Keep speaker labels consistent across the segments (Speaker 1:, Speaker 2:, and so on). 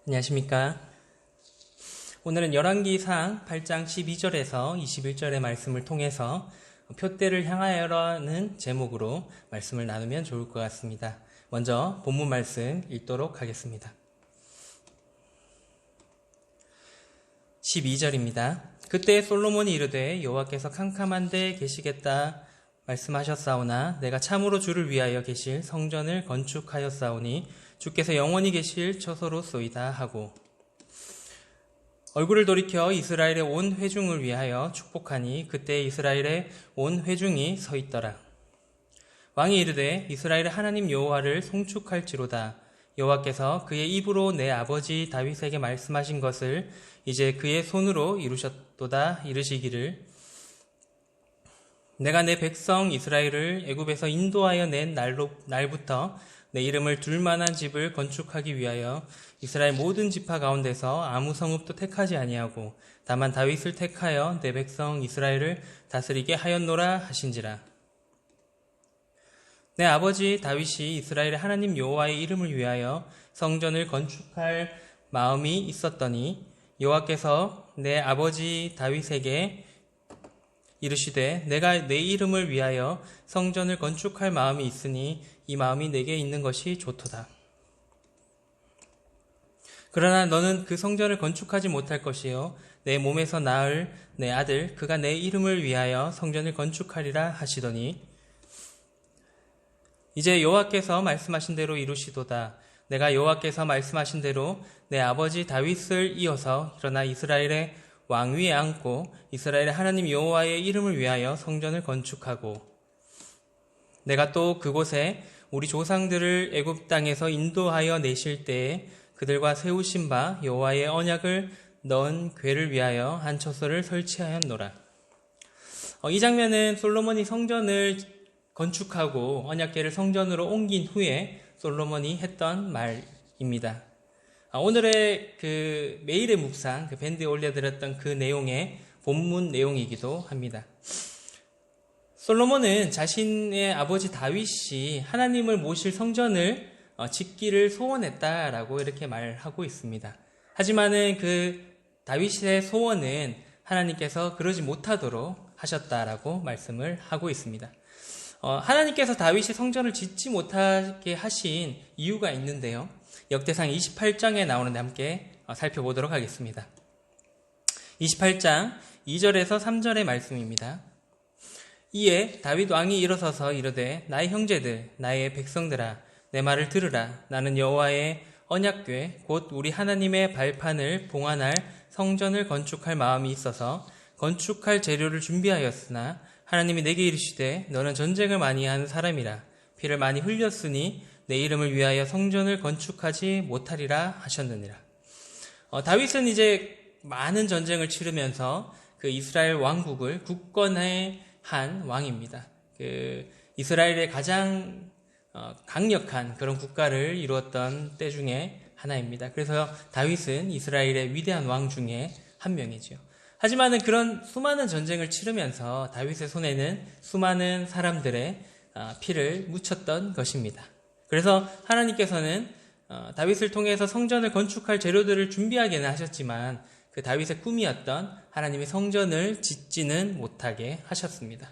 Speaker 1: 안녕하십니까. 오늘은 열왕기상 8장 12절에서 21절의 말씀을 통해서 표대를 향하여라는 제목으로 말씀을 나누면 좋을 것 같습니다. 먼저 본문 말씀 읽도록 하겠습니다. 12절입니다. 그때 솔로몬이 이르되 여호와께서 캄캄한 데 계시겠다 말씀하셨사오나 내가 참으로 주를 위하여 계실 성전을 건축하였사오니 주께서 영원히 계실 처소로소이다 하고 얼굴을 돌이켜 이스라엘의 온 회중을 위하여 축복하니 그때 이스라엘의 온 회중이 서 있더라. 왕이 이르되 이스라엘의 하나님 여호와를 송축할지로다. 여호와께서 그의 입으로 내 아버지 다윗에게 말씀하신 것을 이제 그의 손으로 이루셨도다. 이르시기를 내가 내 백성 이스라엘을 애굽에서 인도하여 낸 날부터 내 이름을 둘 만한 집을 건축하기 위하여 이스라엘 모든 지파 가운데서 아무 성읍도 택하지 아니하고 다만 다윗을 택하여 내 백성 이스라엘을 다스리게 하였노라 하신지라. 내 아버지 다윗이 이스라엘의 하나님 여호와의 이름을 위하여 성전을 건축할 마음이 있었더니 여호와께서 내 아버지 다윗에게 이르시되 내가 내 이름을 위하여 성전을 건축할 마음이 있으니 이 마음이 내게 있는 것이 좋도다. 그러나 너는 그 성전을 건축하지 못할 것이요 내 몸에서 낳을 내 아들 그가 내 이름을 위하여 성전을 건축하리라 하시더니 이제 여호와께서 말씀하신 대로 이루시도다. 내가 여호와께서 말씀하신 대로 내 아버지 다윗을 이어서 일어나 이스라엘의 왕위에 앉고 이스라엘의 하나님 여호와의 이름을 위하여 성전을 건축하고 내가 또 그곳에 우리 조상들을 애굽 땅에서 인도하여 내실 때에 그들과 세우신 바 여호와의 언약을 넣은 궤를 위하여 한 처소를 설치하였노라. 이 장면은 솔로몬이 성전을 건축하고 언약궤를 성전으로 옮긴 후에 솔로몬이 했던 말입니다. 오늘의 그 매일의 묵상, 그 밴드에 올려드렸던 그 내용의 본문 내용이기도 합니다. 솔로몬은 자신의 아버지 다윗이 하나님을 모실 성전을 짓기를 소원했다라고 이렇게 말하고 있습니다. 하지만은 그 다윗의 소원은 하나님께서 그러지 못하도록 하셨다라고 말씀을 하고 있습니다. 하나님께서 다윗이 성전을 짓지 못하게 하신 이유가 있는데요. 역대상 28장에 나오는데 함께 살펴보도록 하겠습니다. 28장 2절에서 3절의 말씀입니다. 이에 다윗 왕이 일어서서 이르되 나의 형제들 나의 백성들아 내 말을 들으라. 나는 여호와의 언약궤 곧 우리 하나님의 발판을 봉안할 성전을 건축할 마음이 있어서 건축할 재료를 준비하였으나 하나님이 내게 이르시되 너는 전쟁을 많이 한 사람이라 피를 많이 흘렸으니 내 이름을 위하여 성전을 건축하지 못하리라 하셨느니라. 다윗은 이제 많은 전쟁을 치르면서 그 이스라엘 왕국을 굳건해 한 왕입니다. 그 이스라엘의 가장 강력한 그런 국가를 이루었던 때 중에 하나입니다. 그래서 다윗은 이스라엘의 위대한 왕 중에 한 명이죠. 하지만은 그런 수많은 전쟁을 치르면서 다윗의 손에는 수많은 사람들의 피를 묻혔던 것입니다. 그래서 하나님께서는 다윗을 통해서 성전을 건축할 재료들을 준비하게는 하셨지만 그 다윗의 꿈이었던 하나님의 성전을 짓지는 못하게 하셨습니다.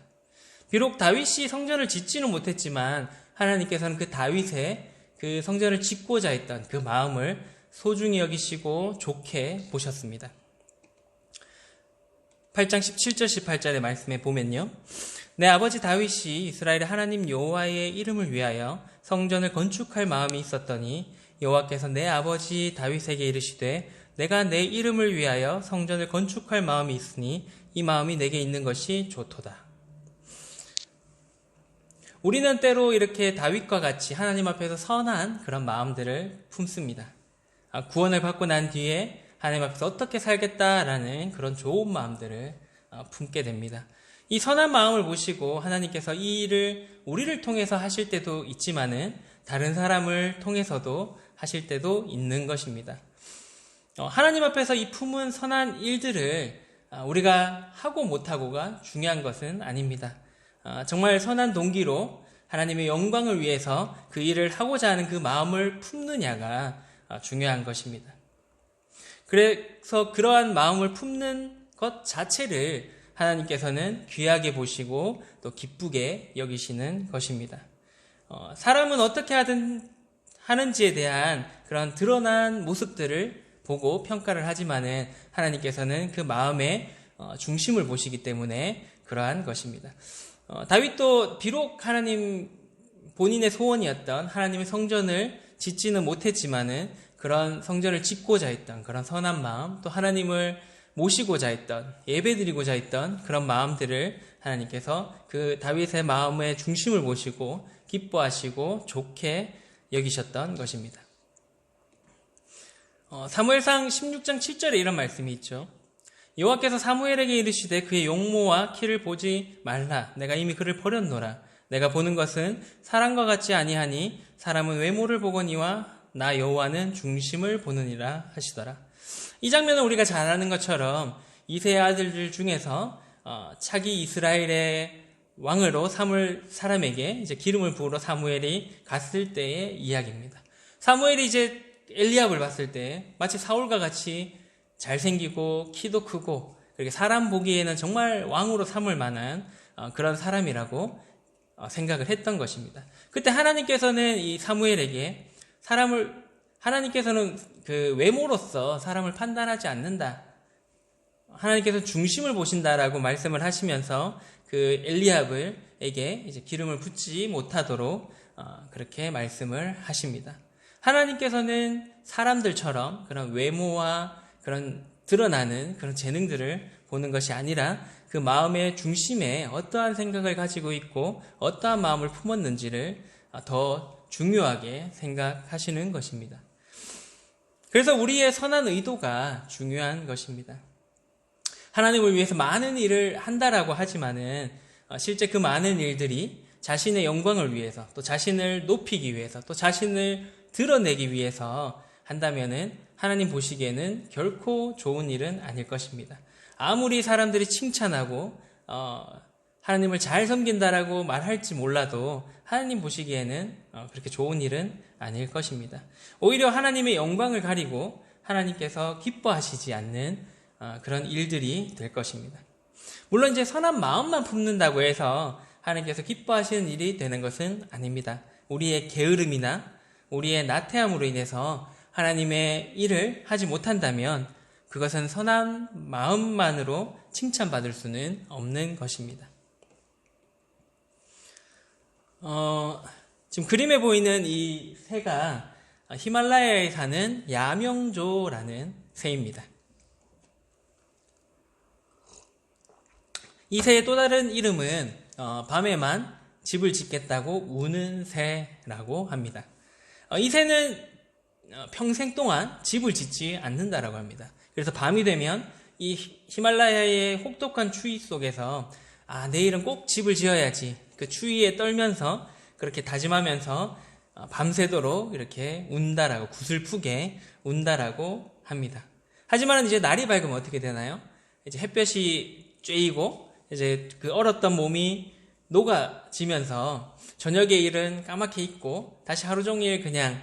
Speaker 1: 비록 다윗이 성전을 짓지는 못했지만 하나님께서는 그 다윗의 그 성전을 짓고자 했던 그 마음을 소중히 여기시고 좋게 보셨습니다. 8장 17절 18절의 말씀에 보면요. 내 아버지 다윗이 이스라엘의 하나님 여호와의 이름을 위하여 성전을 건축할 마음이 있었더니 여호와께서 내 아버지 다윗에게 이르시되 내가 내 이름을 위하여 성전을 건축할 마음이 있으니 이 마음이 내게 있는 것이 좋도다. 우리는 때로 이렇게 다윗과 같이 하나님 앞에서 선한 그런 마음들을 품습니다. 구원을 받고 난 뒤에 하나님 앞에서 어떻게 살겠다라는 그런 좋은 마음들을 품게 됩니다. 이 선한 마음을 모시고 하나님께서 이 일을 우리를 통해서 하실 때도 있지만은 다른 사람을 통해서도 하실 때도 있는 것입니다. 하나님 앞에서 이 품은 선한 일들을 우리가 하고 못하고가 중요한 것은 아닙니다. 정말 선한 동기로 하나님의 영광을 위해서 그 일을 하고자 하는 그 마음을 품느냐가 중요한 것입니다. 그래서 그러한 마음을 품는 것 자체를 하나님께서는 귀하게 보시고 또 기쁘게 여기시는 것입니다. 사람은 어떻게 하는지에 대한 그런 드러난 모습들을 보고 평가를 하지만은 하나님께서는 그 마음의 중심을 보시기 때문에 그러한 것입니다. 다윗도 비록 하나님 본인의 소원이었던 하나님의 성전을 짓지는 못했지만은 그런 성전을 짓고자 했던 그런 선한 마음, 또 하나님을 모시고자 했던, 예배드리고자 했던 그런 마음들을 하나님께서 그 다윗의 마음의 중심을 보시고 기뻐하시고 좋게 여기셨던 것입니다. 사무엘상 16장 7절에 이런 말씀이 있죠. 여호와께서 사무엘에게 이르시되 그의 용모와 키를 보지 말라. 내가 이미 그를 버렸노라. 내가 보는 것은 사람과 같지 아니하니 사람은 외모를 보거니와 나 여호와는 중심을 보느니라 하시더라. 이 장면은 우리가 잘 아는 것처럼 이새의 아들들 중에서 차기 이스라엘의 왕으로 삼을 사람에게 이제 기름을 부으러 사무엘이 갔을 때의 이야기입니다. 사무엘이 이제 엘리압을 봤을 때 마치 사울과 같이 잘생기고 키도 크고 그렇게 사람 보기에는 정말 왕으로 삼을 만한 그런 사람이라고 생각을 했던 것입니다. 그때 하나님께서는 이 사무엘에게 하나님께서는 그 외모로서 사람을 판단하지 않는다. 하나님께서 중심을 보신다라고 말씀을 하시면서 그 엘리압에게 이제 기름을 붓지 못하도록 그렇게 말씀을 하십니다. 하나님께서는 사람들처럼 그런 외모와 그런 드러나는 그런 재능들을 보는 것이 아니라 그 마음의 중심에 어떠한 생각을 가지고 있고 어떠한 마음을 품었는지를 더 중요하게 생각하시는 것입니다. 그래서 우리의 선한 의도가 중요한 것입니다. 하나님을 위해서 많은 일을 한다라고 하지만은 실제 그 많은 일들이 자신의 영광을 위해서 또 자신을 높이기 위해서 또 자신을 드러내기 위해서 한다면은 하나님 보시기에는 결코 좋은 일은 아닐 것입니다. 아무리 사람들이 칭찬하고 하나님을 잘 섬긴다라고 말할지 몰라도 하나님 보시기에는 그렇게 좋은 일은 아닐 것입니다. 오히려 하나님의 영광을 가리고 하나님께서 기뻐하시지 않는 그런 일들이 될 것입니다. 물론 이제 선한 마음만 품는다고 해서 하나님께서 기뻐하시는 일이 되는 것은 아닙니다. 우리의 게으름이나 우리의 나태함으로 인해서 하나님의 일을 하지 못한다면 그것은 선한 마음만으로 칭찬받을 수는 없는 것입니다. 지금 그림에 보이는 이 새가 히말라야에 사는 야명조라는 새입니다. 이 새의 또 다른 이름은 밤에만 집을 짓겠다고 우는 새라고 합니다. 이 새는 평생 동안 집을 짓지 않는다라고 합니다. 그래서 밤이 되면 이 히말라야의 혹독한 추위 속에서 내일은 꼭 집을 지어야지 그 추위에 떨면서 그렇게 다짐하면서 밤새도록 이렇게 운다라고 구슬프게 운다라고 합니다. 하지만 이제 날이 밝으면 어떻게 되나요? 이제 햇볕이 쬐이고 이제 그 얼었던 몸이 녹아지면서 저녁에 일은 까맣게 있고 다시 하루 종일 그냥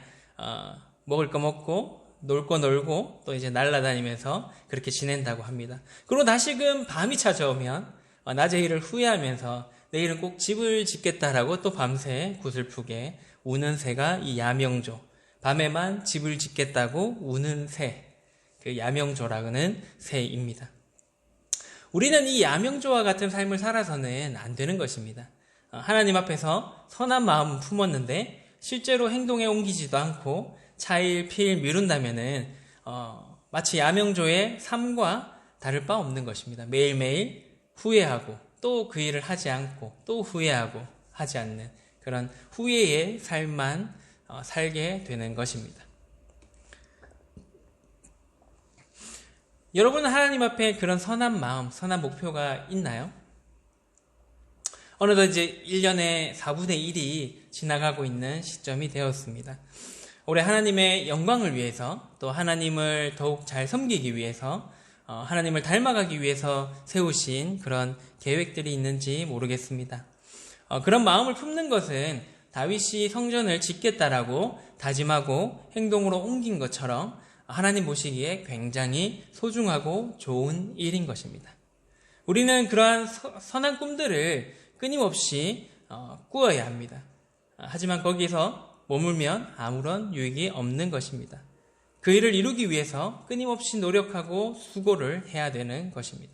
Speaker 1: 먹을 거 먹고 놀 거 놀고 또 이제 날아다니면서 그렇게 지낸다고 합니다. 그리고 다시금 밤이 찾아오면 낮의 일을 후회하면서 내일은 꼭 집을 짓겠다라고 또 밤새 구슬프게 우는 새가 이 야명조, 밤에만 집을 짓겠다고 우는 새, 그 야명조라는 새입니다. 우리는 이 야명조와 같은 삶을 살아서는 안 되는 것입니다. 하나님 앞에서 선한 마음은 품었는데 실제로 행동에 옮기지도 않고 차일피일 미룬다면은 마치 야명조의 삶과 다를 바 없는 것입니다. 매일매일 후회하고 또 그 일을 하지 않고 또 후회하고 하지 않는 그런 후회의 삶만 살게 되는 것입니다. 여러분은 하나님 앞에 그런 선한 마음, 선한 목표가 있나요? 어느덧 이제 1년의 4분의 1이 지나가고 있는 시점이 되었습니다. 올해 하나님의 영광을 위해서 또 하나님을 더욱 잘 섬기기 위해서 하나님을 닮아가기 위해서 세우신 그런 계획들이 있는지 모르겠습니다. 그런 마음을 품는 것은 다윗이 성전을 짓겠다라고 다짐하고 행동으로 옮긴 것처럼 하나님 보시기에 굉장히 소중하고 좋은 일인 것입니다. 우리는 그러한 선한 꿈들을 끊임없이 꾸어야 합니다. 하지만 거기서 머물면 아무런 유익이 없는 것입니다. 그 일을 이루기 위해서 끊임없이 노력하고 수고를 해야 되는 것입니다.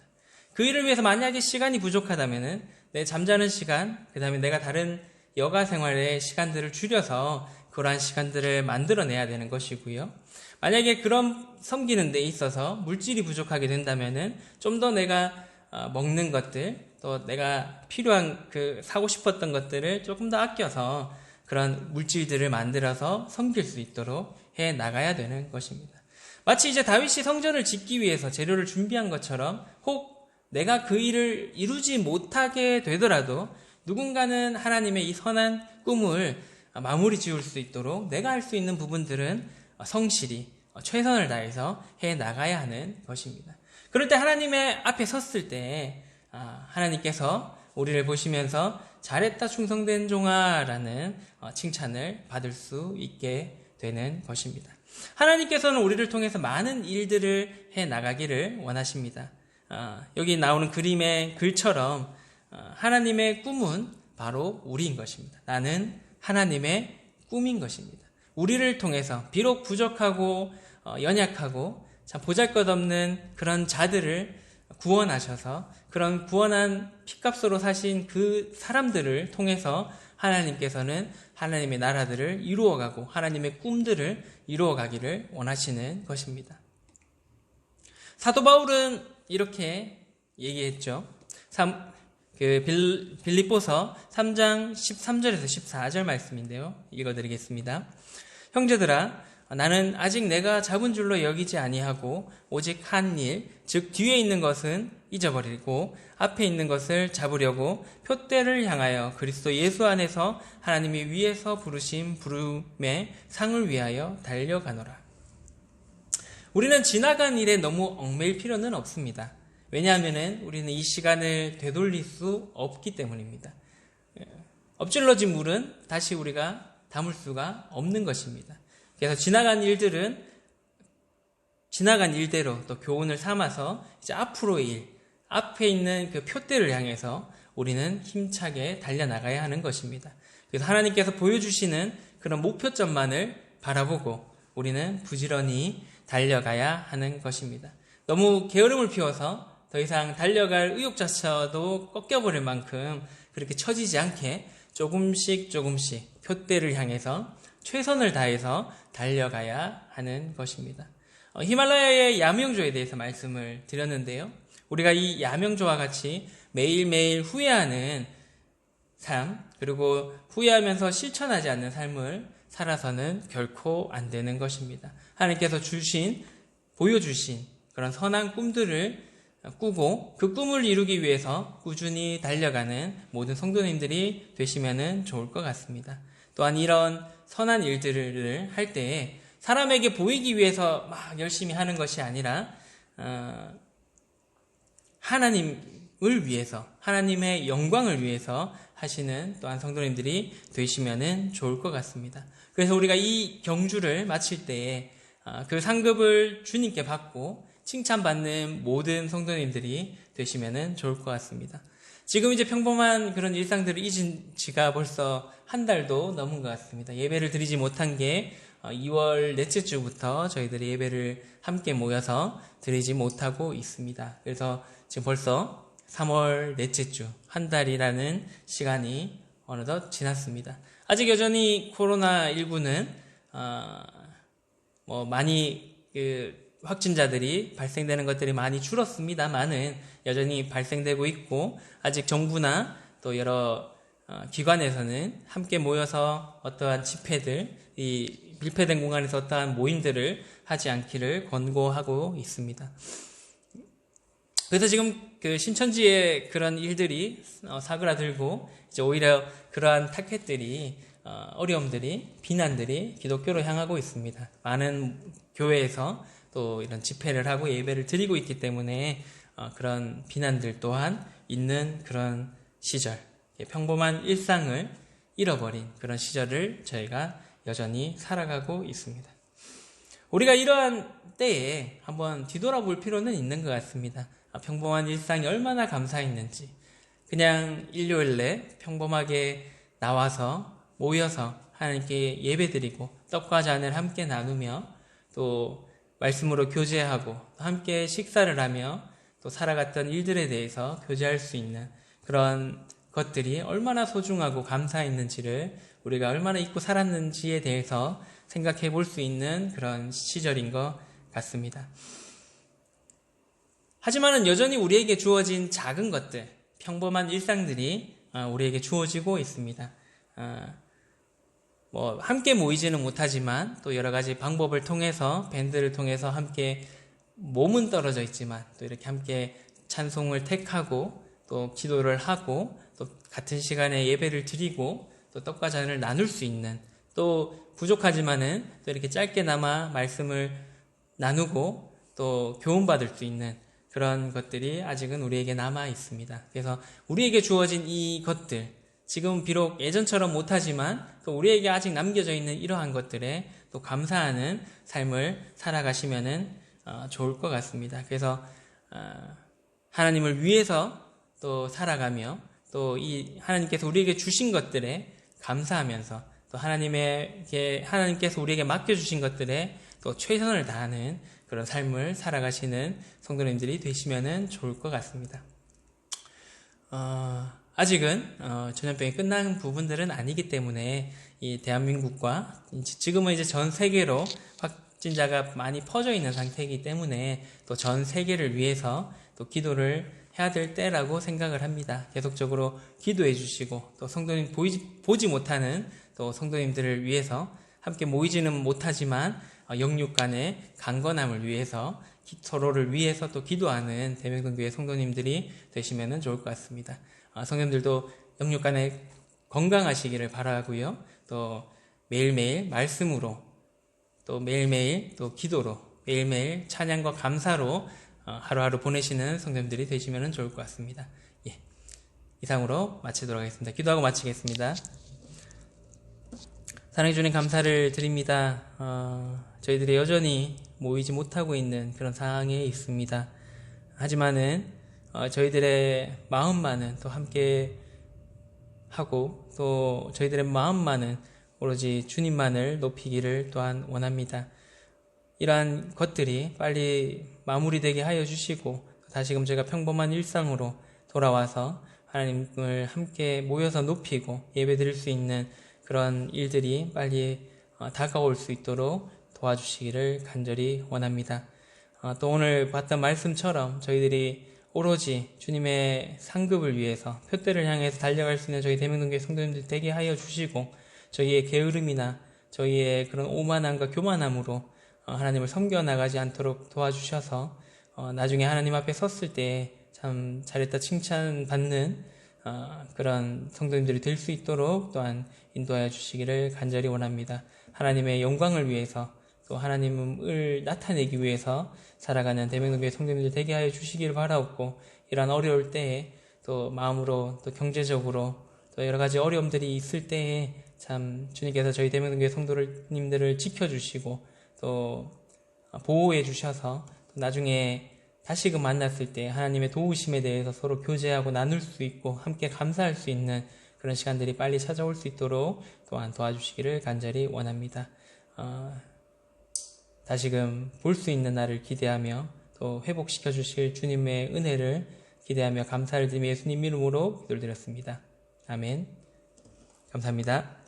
Speaker 1: 그 일을 위해서 만약에 시간이 부족하다면 내 잠자는 시간, 그 다음에 내가 다른 여가 생활의 시간들을 줄여서 그러한 시간들을 만들어내야 되는 것이고요. 만약에 그런 섬기는 데 있어서 물질이 부족하게 된다면 좀 더 내가 먹는 것들, 또 내가 필요한 사고 싶었던 것들을 조금 더 아껴서 그런 물질들을 만들어서 섬길 수 있도록 해 나가야 되는 것입니다. 마치 이제 다윗이 성전을 짓기 위해서 재료를 준비한 것처럼 혹 내가 그 일을 이루지 못하게 되더라도 누군가는 하나님의 이 선한 꿈을 마무리 지을 수 있도록 내가 할 수 있는 부분들은 성실히 최선을 다해서 해 나가야 하는 것입니다. 그럴 때 하나님의 앞에 섰을 때 하나님께서 우리를 보시면서 잘했다 충성된 종아 라는 칭찬을 받을 수 있게 되는 것입니다. 하나님께서는 우리를 통해서 많은 일들을 해 나가기를 원하십니다. 여기 나오는 그림의 글처럼 하나님의 꿈은 바로 우리인 것입니다. 나는 하나님의 꿈인 것입니다. 우리를 통해서 비록 부족하고 연약하고 참 보잘것없는 그런 자들을 구원하셔서 그런 구원한 핏값으로 사신 그 사람들을 통해서 하나님께서는 하나님의 나라들을 이루어가고 하나님의 꿈들을 이루어가기를 원하시는 것입니다. 사도 바울은 이렇게 얘기했죠. 빌립보서 3장 13절에서 14절 말씀인데요. 읽어드리겠습니다. 형제들아, 나는 아직 내가 잡은 줄로 여기지 아니하고 오직 한 일, 즉 뒤에 있는 것은 잊어버리고 앞에 있는 것을 잡으려고 표대를 향하여 그리스도 예수 안에서 하나님이 위에서 부르신 부름의 상을 위하여 달려가노라. 우리는 지나간 일에 너무 얽매일 필요는 없습니다. 왜냐하면 우리는 이 시간을 되돌릴 수 없기 때문입니다. 엎질러진 물은 다시 우리가 담을 수가 없는 것입니다. 그래서 지나간 일들은 지나간 일대로 또 교훈을 삼아서 이제 앞으로의 일, 앞에 있는 그 표대를 향해서 우리는 힘차게 달려나가야 하는 것입니다. 그래서 하나님께서 보여주시는 그런 목표점만을 바라보고 우리는 부지런히 달려가야 하는 것입니다. 너무 게으름을 피워서 더 이상 달려갈 의욕조차도 꺾여버릴 만큼 그렇게 처지지 않게 조금씩 표대를 향해서 최선을 다해서 달려가야 하는 것입니다. 히말라야의 야명조에 대해서 말씀을 드렸는데요. 우리가 이 야명조와 같이 매일매일 후회하는 삶, 그리고 후회하면서 실천하지 않는 삶을 살아서는 결코 안 되는 것입니다. 하나님께서 보여주신 그런 선한 꿈들을 꾸고 그 꿈을 이루기 위해서 꾸준히 달려가는 모든 성도님들이 되시면 좋을 것 같습니다. 또한 이런 선한 일들을 할 때에 사람에게 보이기 위해서 막 열심히 하는 것이 아니라 하나님을 위해서, 하나님의 영광을 위해서 하시는 또한 성도님들이 되시면 좋을 것 같습니다. 그래서 우리가 이 경주를 마칠 때에 그 상급을 주님께 받고 칭찬받는 모든 성도님들이 되시면 좋을 것 같습니다. 지금 이제 평범한 그런 일상들을 잊은 지가 벌써 한 달도 넘은 것 같습니다. 예배를 드리지 못한 게 2월 넷째 주부터 저희들이 예배를 함께 모여서 드리지 못하고 있습니다. 그래서 지금 벌써 3월 넷째 주, 한 달이라는 시간이 어느덧 지났습니다. 아직 여전히 코로나19는 많이 확진자들이 발생되는 것들이 많이 줄었습니다만은 여전히 발생되고 있고 아직 정부나 또 여러 기관에서는 함께 모여서 어떠한 집회들, 이 밀폐된 공간에서 어떠한 모임들을 하지 않기를 권고하고 있습니다. 그래서 지금 그 신천지의 그런 일들이 사그라들고 이제 오히려 그러한 타켓들이 어려움들이, 비난들이 기독교로 향하고 있습니다. 많은 교회에서 또 이런 집회를 하고 예배를 드리고 있기 때문에 그런 비난들 또한 있는 그런 시절, 평범한 일상을 잃어버린 그런 시절을 저희가 여전히 살아가고 있습니다. 우리가 이러한 때에 한번 뒤돌아볼 필요는 있는 것 같습니다. 평범한 일상이 얼마나 감사했는지, 그냥 일요일에 평범하게 나와서 모여서 하나님께 예배드리고 떡과 잔을 함께 나누며 또 말씀으로 교제하고 함께 식사를 하며 또 살아갔던 일들에 대해서 교제할 수 있는 그런 것들이 얼마나 소중하고 감사했는지를 우리가 얼마나 잊고 살았는지에 대해서 생각해 볼 수 있는 그런 시절인 것 같습니다. 하지만은 여전히 우리에게 주어진 작은 것들, 평범한 일상들이 우리에게 주어지고 있습니다. 함께 모이지는 못하지만 또 여러 가지 방법을 통해서 밴드를 통해서 함께 몸은 떨어져 있지만 또 이렇게 함께 찬송을 택하고 또 기도를 하고 또 같은 시간에 예배를 드리고 또 떡과 잔을 나눌 수 있는 또 부족하지만은 또 이렇게 짧게나마 말씀을 나누고 또 교훈받을 수 있는 그런 것들이 아직은 우리에게 남아 있습니다. 그래서 우리에게 주어진 이 것들, 지금 비록 예전처럼 못하지만 또 우리에게 아직 남겨져 있는 이러한 것들에 또 감사하는 삶을 살아가시면은 좋을 것 같습니다. 그래서 하나님을 위해서 또 살아가며 또 이 하나님께서 우리에게 주신 것들에 감사하면서 또 하나님께서 우리에게 맡겨주신 것들에 또 최선을 다하는 그런 삶을 살아가시는 성도님들이 되시면은 좋을 것 같습니다. 아직은 전염병이 끝난 부분들은 아니기 때문에 이 대한민국과 지금은 이제 전 세계로 확진자가 많이 퍼져 있는 상태이기 때문에 또 전 세계를 위해서 또 기도를 해야 될 때라고 생각을 합니다. 계속적으로 기도해 주시고 또 성도님 보지 못하는 또 성도님들을 위해서 함께 모이지는 못하지만 영육 간의 강건함을 위해서 서로를 위해서 또 기도하는 대명동교회 성도님들이 되시면 좋을 것 같습니다. 성도님들도 영육 간에 건강하시기를 바라고요. 또 매일매일 말씀으로 또 매일매일 또 기도로 매일매일 찬양과 감사로 하루하루 보내시는 성도님들이 되시면 좋을 것 같습니다. 예, 이상으로 마치도록 하겠습니다. 기도하고 마치겠습니다. 사랑해 주님 감사를 드립니다. 저희들이 여전히 모이지 못하고 있는 그런 상황에 있습니다. 하지만은 저희들의 마음만은 또 함께 하고 또 저희들의 마음만은 오로지 주님만을 높이기를 또한 원합니다. 이러한 것들이 빨리 마무리되게 하여 주시고 다시금 저희가 평범한 일상으로 돌아와서 하나님을 함께 모여서 높이고 예배드릴 수 있는 그런 일들이 빨리 다가올 수 있도록 도와주시기를 간절히 원합니다. 또 오늘 봤던 말씀처럼 저희들이 오로지 주님의 상급을 위해서 표대를 향해서 달려갈 수 있는 저희 대명동교회 성도님들 되게 하여 주시고 저희의 게으름이나 저희의 그런 오만함과 교만함으로 하나님을 섬겨나가지 않도록 도와주셔서 나중에 하나님 앞에 섰을 때 참 잘했다 칭찬받는 그런 성도님들이 될 수 있도록 또한 인도하여 주시기를 간절히 원합니다. 하나님의 영광을 위해서 또 하나님을 나타내기 위해서 살아가는 대명동교회 성도님들 되게 하여 주시기를 바라옵고 이러한 어려울 때에 또 마음으로 또 경제적으로 또 여러 가지 어려움들이 있을 때에 참 주님께서 저희 대명동교회 성도님들을 지켜주시고 또 보호해 주셔서 나중에 다시금 만났을 때 하나님의 도우심에 대해서 서로 교제하고 나눌 수 있고 함께 감사할 수 있는 그런 시간들이 빨리 찾아올 수 있도록 또한 도와주시기를 간절히 원합니다. 다시금 볼 수 있는 날을 기대하며 또 회복시켜 주실 주님의 은혜를 기대하며 감사를 드리며 예수님 이름으로 기도를 드렸습니다. 아멘. 감사합니다.